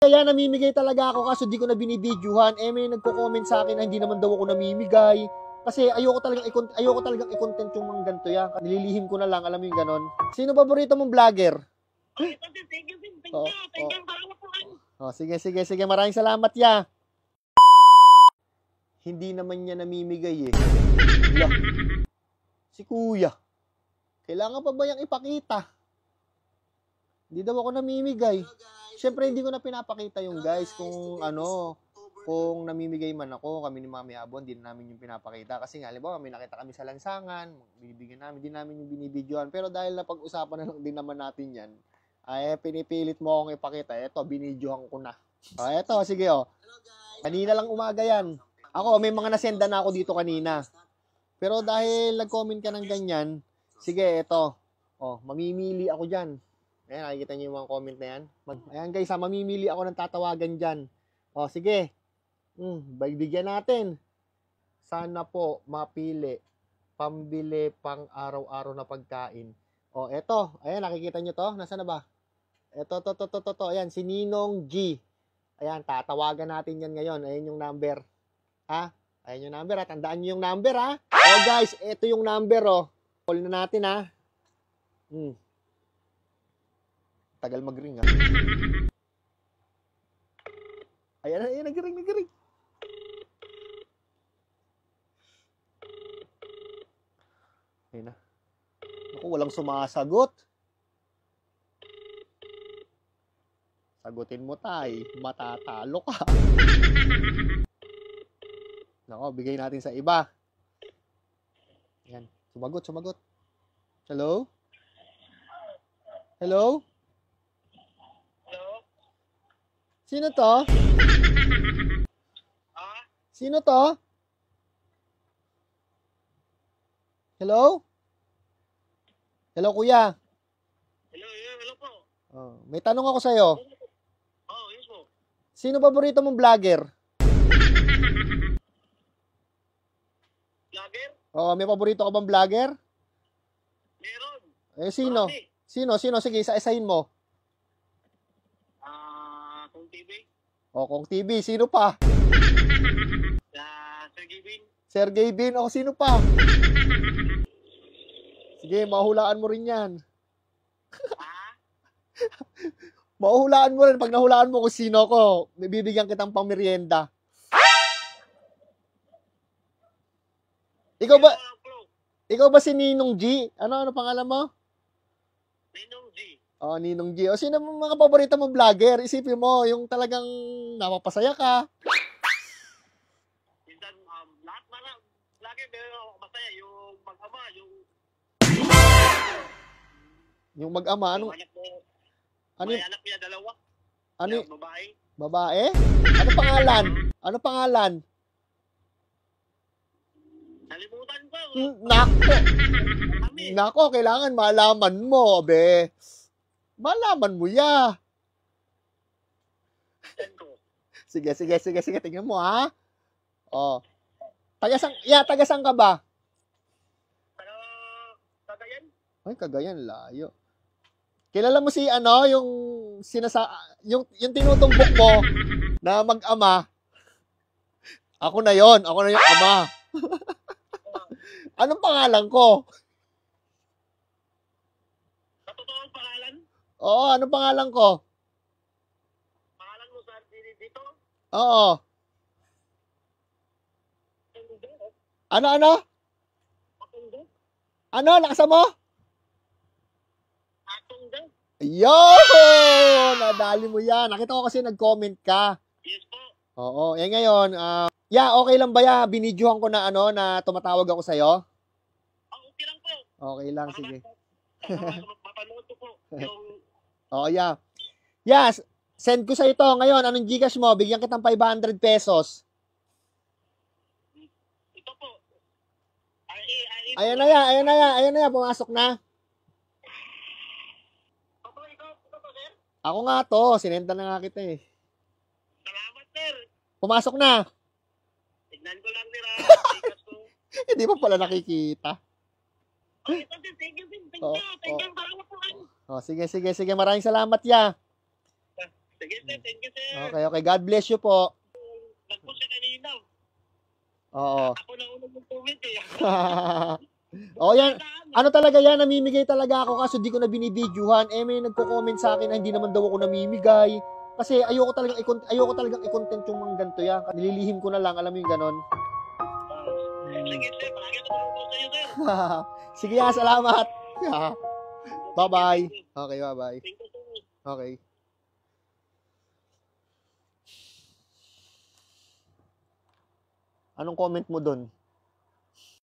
ya, namimigay talaga ako kaso di ko na binibidyohan. Eh, may nagko-comment sa akin na hindi naman daw ako namimigay. Kasi ayoko talagang i-content yung mga ganito ya. Nililihim ko na lang, alam mo yung ganon. Sino paborito mong vlogger? Thank you. Sige. Maraming salamat ya. Hindi naman niya namimigay eh. Lah, si kuya. Kailangan pa ba yung ipakita? Hindi daw ako namimigay. Siyempre, hindi ko na pinapakita yung guys kung kung namimigay man ako, kami ni Mami Abon, hindi namin yung pinapakita. Kasi nga, halimbawa, may nakita kami sa lansangan, binibigyan namin, hindi namin yung binibidyohan. Pero dahil napag-usapan na lang din naman natin yan, ay pinipilit mo akong ipakita. Eto, binidyohan ko na. Eto, sige Kanina lang umaga yan. Ako, may mga nasenda na ako dito kanina. Pero dahil nag-comment ka ng ganyan, sige, eto. Mamimili ako dyan. Ayan, nakikita niyo yung mga comment na yan. Ayan guys, mamimili ako ng tatawagan dyan. Sige. Bigyan natin. Sana po mapili. Pambili pang araw-araw na pagkain. Eto. Ayan, nakikita niyo to? Nasaan na ba? Eto. Ayan, si Ninong G. Ayan, tatawagan natin yan ngayon. Ayan yung number. Ha? Ayan yung number. Tandaan niyo yung number, ha? Guys, eto yung number, Call na natin, ha? Tagal mag-ring, ha? Ayan, nag-ring. Ayun na. Naku, walang sumasagot. Sagutin mo, tay. Matatalo ka. Naku, bigay natin sa iba. Ayan. Sumagot. Hello? Hello? Sino to? Sino to? Hello? Hello, kuya. Hello po. May tanong ako sa'yo. Yes po. Sino paborito mong vlogger? Vlogger? May paborito ka bang vlogger? Meron. Sino? Sino? Sige, isa-isahin mo. Kung TV. Kung TV. Sino pa? Sergey Bin. Sergey Bin. Sino pa? Sige, mahulaan mo rin yan. Mahulaan mo rin. Pag nahulaan mo kung sino ko, bibigyan kitang pang merienda. Ikaw ba si Ninong G? Ano pangalan mo? Ninong G. Ninong G. Sino mga paborito mong vlogger? Isipin mo, yung talagang napapasaya ka. Minsan, lahat vlogger, pero masaya. Yung mag-ama, yung mag-ama, ano? May anak niya, dalawa. Ano? Babae. Babae? Ano pangalan? Nalimutan ko. Nako, kailangan malaman mo, be. Malaman mo ya. Sige. Tingnan mo, ha? Taga-san ka ba? Cagayan? Ay, Cagayan, layo. Kilala mo si yung tinutumbok mo na mag-ama. Ako na yung ama. Anong pangalan ko? Sa totoong pangalan? Anong pangalan ko? Pangalan mo sa dito? Oo. Ano? Lakasan mo? Ayun! Nadali mo yan. Nakita ko kasi nag-comment ka. Yes po. Oo. Ngayon, okay lang ba ya? Binidyohan ko na na tumatawag ako sa'yo? Okay lang po. Okay lang, sige. Mapanood ko po. Yes, send ko sa ito. Ngayon, anong Gcash mo? Bigyan kitang 500 pesos. Ito po. Ayan na yan. Pumasok na. Ito po, sir? Ako nga to. Sinenda na nga kita eh. Salamat, sir. Pumasok na. Tignan ko lang nila. Hindi pa pala nakikita. Ito, sir. Thank you. Thank you. Salamat po. Sige. Maraming salamat ya. Sige, sir. Thank you, sir. Okay, okay. God bless you po. Nag-post siya kanina. Oo. Ako na unang mag-comment eh. O yan, ano talaga yan, namimigay talaga ako kaso di ko na binibidyohan. May nagko-comment sa akin na hindi naman daw ako namimigay. Kasi ayoko talagang i-content yung mga ganito yan. Nililihim ko na lang, alam mo yung ganon. Sige, sir. Palagi na ako sa'yo, sir. Sige salamat. Bye-bye. Okay, bye-bye. Thank you, sir. Okay. Anong comment mo doon?